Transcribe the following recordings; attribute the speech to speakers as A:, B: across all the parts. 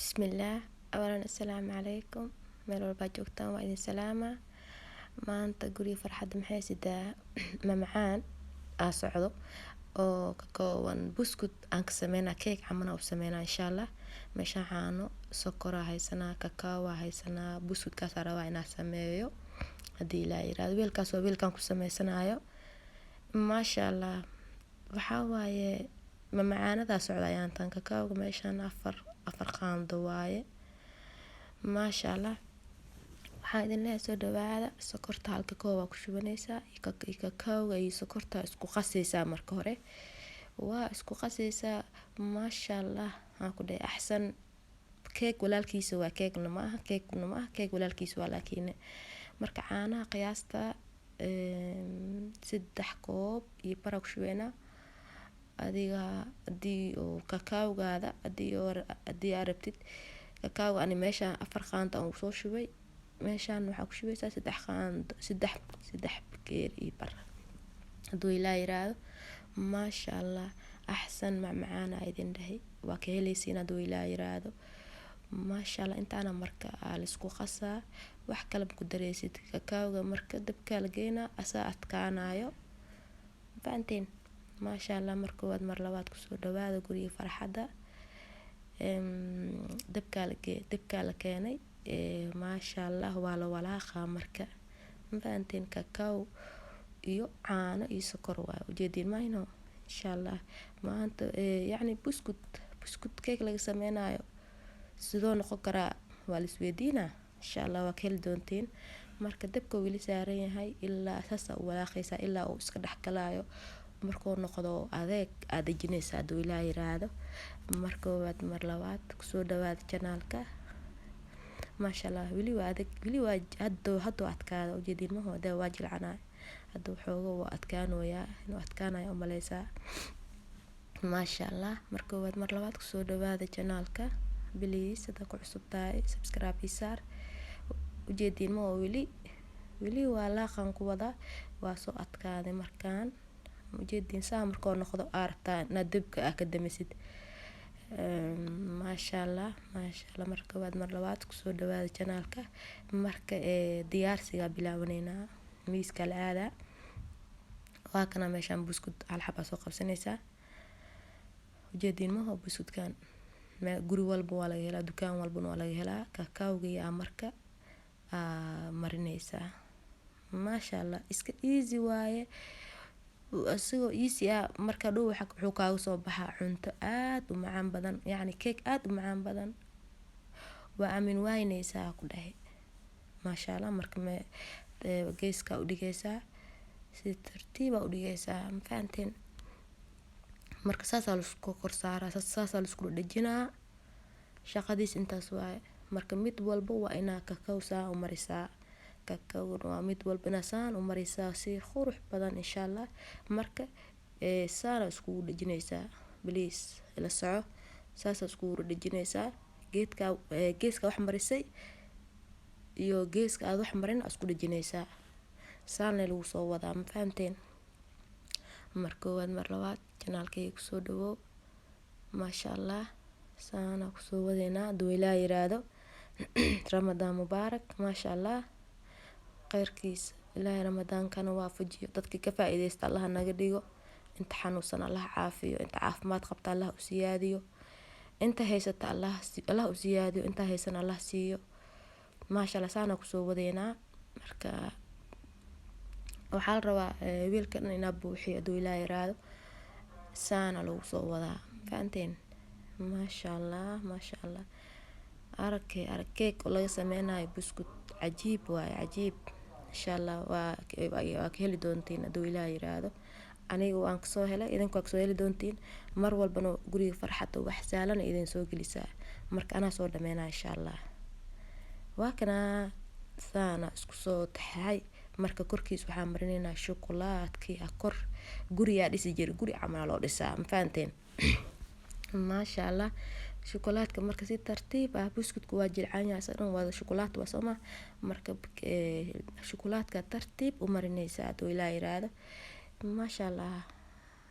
A: Bismillaah. Awalan assalaamu calaykum. Meel walbaa joogtaan waa idin salaama. Maanta guriga farxadda maxay sidaa mamacaan aa socdo oo ka kooban buskud aan ka sameynaa keek camana u sameynaa insha Allah. Meeshaan caano, sokor haysanaa, kakao haysanaa, buskudkaas aan rabaa inaan sameeyo. Haddii ilaahay yiraahdo weelkaas waa weelkaan ku sameysanayo. Maasha Allah. Waxaa waaye mamacaanada socda ayaan tan kakaoga meeshaan afar qaando waaye. Maasha Allah. waxaan idin leeyahay soo dhawaada. Sokorta halka koob waa ku shubanaysaa kakaoga iyo sokorta isku qasaysaa marka hore. Waa isku qasaysaa. Maasha Allah. Waxaan ku dhahay axsan keek walaalkiisa waa keekna ma aha keek walaalkiisa waa laakiin marka caanaha qiyaasta 3 koob iyo bar ku shubayna adiga hadii oo kakaogaada hadii aad rabtid kakaoga ani meeshaan 4 qaando aan soo shubay meeshaan waxaa ku shubaysaa 3 qaando 3 bakeeri iyo bar haduu ilaahay yiraahdo. Maasha Allah. axsan macmacaan idin dhahay waa ka helaysiin haduu ilaahay yiraahdo. Maasha Allah. intaana marka la isku qasaa wax kale ku dareysid kakaoga marka dabka la geeyna asaa adkaanayo faanteen. Maasha Allah. marka waad mar labaad ku soo dhawaada guriga farxadda. dabka la keenay maasha Allah waa la walaaqa marka faanteen kakao iyo caano iyo sokor waa ujeedin mayno insha Allah. maanta yacni buskud keek laga sameynayo sidoo noqon karaa waa la isweydiina insha Allah waa ka heli doontiin. marka dabka wili saaran yahay ilaa asaasa u walaaqaysa ilaa uu iska dhaxgalaayo markuu noqdo adeeg aad dejinaysaa haduu ilaahay yiraahdo. marka waad mar labaad ku soo dhawaada channelka. Maasha Allah. wili waa adeeg wili waa hadda adkaada ujeedin ma hooda waa jilcanaa hadda xoogo waa adkaanooyaa inuu adkaanayo umaleysaa. Maasha Allah. marka waad mar labaad ku soo dhawaada channelka. please hada ku cusub tahay subscribe saar ujeedin ma wili waa laaqan ku wada waa soo adkaaday markaan ujeedin saa markoo noqdo aragtaa na dabka ka damisid. maasha Allah. marka waad mar labaad ku soo dhawaada channelka. marka diyaarsiga bilaabanayna miiska la aada waa kana meeshaan buskud alxaba soo qabsanaysaa ujeedin ma buskudkan guri walba waa laga helaa dukaan walba waa laga helaa kakaoga iyo marka marinaysaa. maasha Allah. iska easy waaye asigoo easy marka dhow wuxuu kaaga soo baxaa cunto aad u macaan badan yacni keek aad u macaan badan waa aamin waynaysaa ku dhahay. maasha Allah. marka geeska u dhigaysaa si tartiib u dhigaysaa ma fahanteen. marka saas la isku kor saaraa saas la isku dhajinaa shaqadiis intaas waaye. marka mid walba waa inaa kakao saa u marisaa kakao waa mid walba inaa saan u marisaa si qurux badan insha Allah. marka saana isku dhajinaysaa please la soco saas isku dhajinaysaa geeska wax marisay iyo geeska aad wax marin isku dhajinaysaa saan lagu soo wadaa ma fahanteen. marka waad mar labaad channelkayga ku soo dhawow. maasha Allah. saana ku soo wadeena haduu ilaahay yiraahdo. ramadaan mubaarak. maasha Allah. khayrkiis ilaahay ramadaankana waafajiyo dadkii ka faa'iideysta Allah naga dhigo inta xanuunsan Allah caafiyo inta caafimaad qabta Allah u siyaadiyo inta haysata Allah u siyaadiyo inta haysan Allah siiyo. maasha Allah. saana ku soo wadeena marka waxaa la rabaa wiilkan inaa buuxiyo haduu ilaahay yiraahdo saana lagu soo wadaa fahanteen. maasha Allah. maasha Allah. arag keek oo laga sameynayo buskud cajiib waaye cajiib insha Allah waa ka heli doontiin haduu ilaahay yiraahdo. aniga waan ka soo helay idinku waa ka soo heli doontiin mar walbana guriga farxadda wax saalan idin soo gelisaa marka ana soo dhameynaa insha Allah. waa kana saana isku soo taxay marka korkiis waxaan marinaynaa shokolaadkii kor guriga dhisi jiray guri camal loo dhisaa ma fahanteen. maasha Allah. shokolaadka marka si tartiib buskudku waa jilcan yahay asagan waa shokolaad waa soma marka shokolaadka tartiib u marinaysaa haduu ilaahay yiraahdo. maasha Allah.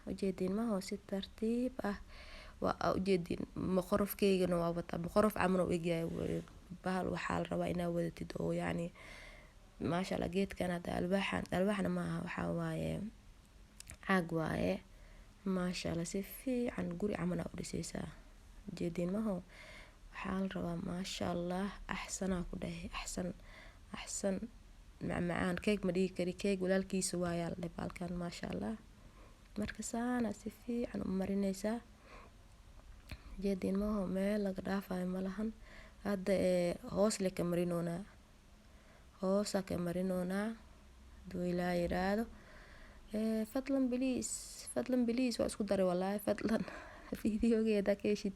A: ujeedin ma si tartiib waa ujeedin maqorofkeygana waa wataa maqorof camal u egyahay bahal waxaa la rabaa inaa wadatid oo yacni maasha allah geedkan hadda alwaaxna maaha waxaa waaye caag waaye maasha allah si fiican guri camal aa u dhisaysaa ujeedin maho waxaa la rabaa maasha allah axsanaa ku dhahay axsan macmacaan keeg ma dhigi kari keeg walaalkiisa waayaa la dhahay baalkan maasha allah marka saana si fiican u marinaysaa ujeedin maho meel laga dhaafayo malahan hadda hoos le ka marinoonaa hoosaa ka marinoonaa haduu ilaa yiraahdo fadlan biliis waa isku daray wallaahi fadlan videogeeda ka heshid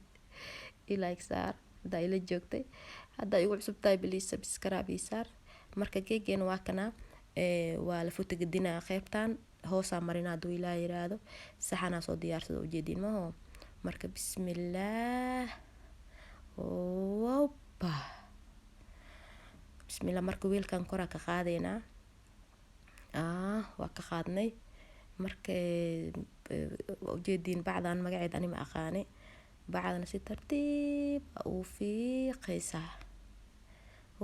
A: like saar haddaa ila joogtay haddaa igu cusub tahay biliis subscribe ii saar marka keegeena waa kana waa la fotogadinaa qeybtan hoosaa marinaa haduu ilaa yiraahdo saxanaa soo diyaarsada ujeedin maho marka bismillaah wowba bismillah marka weelkan koraa ka qaadaynaa waa ka qaadnay marka ujeedin bacdan magaceed ani ma aqaani bacdana si tartiib u fiiqaysaa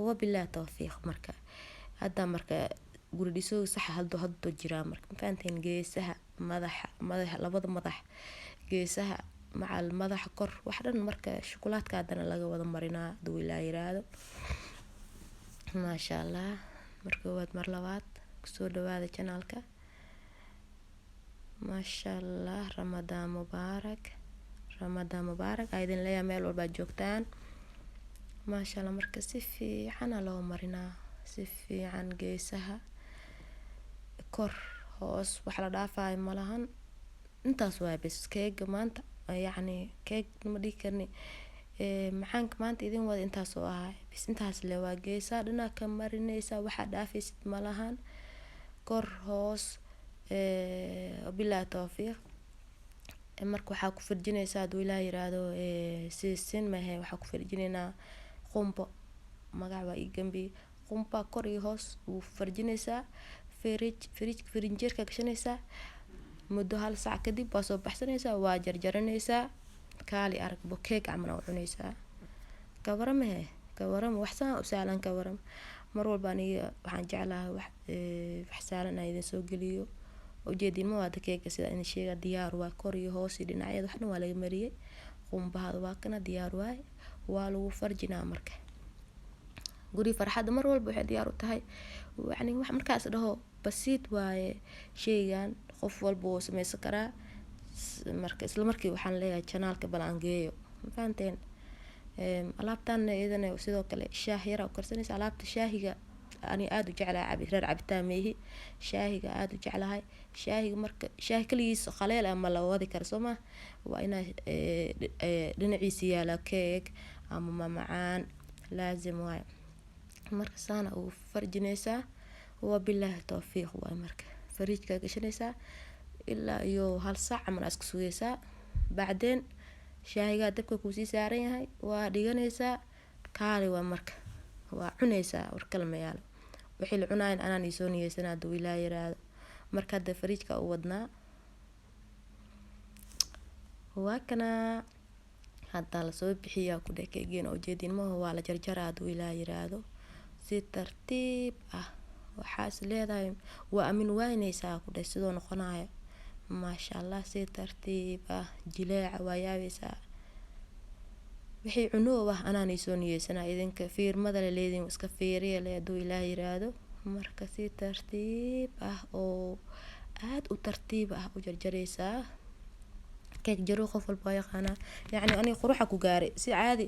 A: wabillahi tawfiiq marka hadda marka guri dhisooga saxa haddo jiraa marka mafahanteen geesaha madaxa labada madax geesaha macal madaxa kor wax dhan marka shukulaadka hadana laga wada marinaa haduu ilaa yiraahdo maasha allah marka waad mar labaad kusoo dhawaada channelka maasha allah ramadaan mubaarak aydin leeyahay meel walba joogtaan maasha allah marka si fiican loo marinaa si fiican geesaha kor hoos wax la dhaafayo malahan intaas waa bes keega maanta yacni keeg ma dhigi karni maxaanka maanta idin wada intaas oo ahay bis intaas le waa geesaa dhinac ka marinaysaa waxaa dhaafaysid malahan kor hoos billahi tawfiiq marka waxaa ku farjinaysaa haduu ilaa yiraahdo sin mahe waxaa ku farjinaynaa qumbo magac waa ii gambi qumba kor iyo hoos uu farjinaysaa firinjeerka gashanaysaa muddo 1 saac kadib waa soo baxsanaysaa waa jarjaranaysaa kaali aragbo keeg camal u cunaysaa kawarama wax saan u saalan kawaram mar walba aniga waxaan jeclahay wax saalan aan idin soo geliyo ujeedin ma wada keega sida in sheega diyaar waa kor iyo hoos iyo dhinacyada waxna waa laga mariyay qumbaha waa kana diyaar waa lagu farjinaa marka guri farxad mar walba waxay diyaar u tahay yacni wax markaas dhaho basiid waaye sheygan qof walba oo sameeysan karaa marka isla markii waxaan leeyahay channelka balangeeyo fahanteen alaabtan iyadana sidoo kale shaah yar oo karsanaysa alaabta shaahiga ani aad u jeclahay reer cabitaan meehi shaahiga aad u jeclahay shaahiga marka shaah kaligiis qaleel ama la wadi karo sooma waa inaa dhinaciisa yaala keeg ama mamacaan laazim waay marka saana u farjinaysaa wabillahi tawfiiq waay marka fariijka gashanaysaa ilaa iyo 1 saac camal iska sugaysaa bacdeen shaahiga dabka ku sii saaran yahay waa dhiganaysaa kaali waa marka waa cunaysaa war kala mayaalo wixii la cunayn anaan isoo niyeysanaa haduu ilaa yiraahdo marka hadda fariijka u wadnaa waa kana hadda la soo bixiyaa ku dhakeegeen oo jeedin ma waa la jarjaraa haduu ilaa yiraahdo si tartiib waxaas leedahay waa amin waynaysaa ku dhahay sidoo noqonayo maasha allah si tartiib jileeca waa yaabaysaa wixii cunoow anaan isoo niyeysanaa idinka fiirmada leedin iska fiiriya le haduu ilaa yiraahdo marka si tartiib oo aad u tartiib u jarjaraysaa keeg jaro qof walba yaqaana yacni aniga quruxa ku gaaray si caadi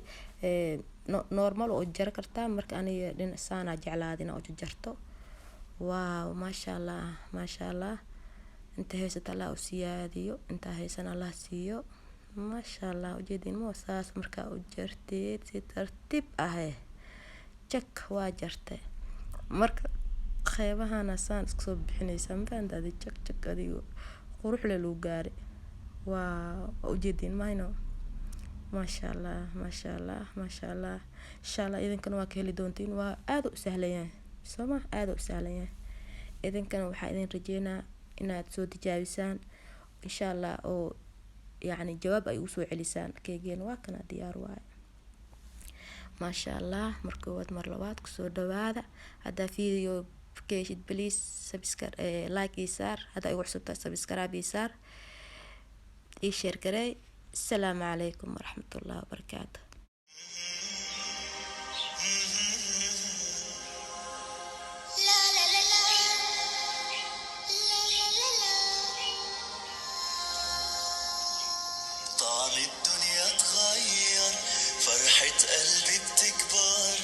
A: normal oo jar kartaa marka aniga dhinac saana jeclaadina oo jarto waaw maasha allah inta heysata Allah u siyaadiyo inta heysana Allah siiyo maasha allah ujeedin ma saas marka u jarteed si tartiib jak waa jartay marka qeybahana saan isku soo bixinaysaa mafahantaadi jak adigo qurux leh loo gaaray waa ujeedin mayno maasha allah insha allah idinkana waa ka heli doontiin waa aad u sahlan yahay soma aad u sahlan yahay idinkana waxaa idin rajeynaa inaad soo tijaabisaan insha allah oo يعني jawaab ay usoo celisaan. keegeena waa kana diyaar waaye. maasha allah. mar koowaad mar labaad kusoo dhawaada. haddaa video keshid please subscribe, like ii saar. haddaa igu cusubtahay subscribe ii saar, ii share garey. السلام عليكم ورحمة الله وبركاته.
B: طعم الدنيا اتغير، فرحة قلبي بتكبر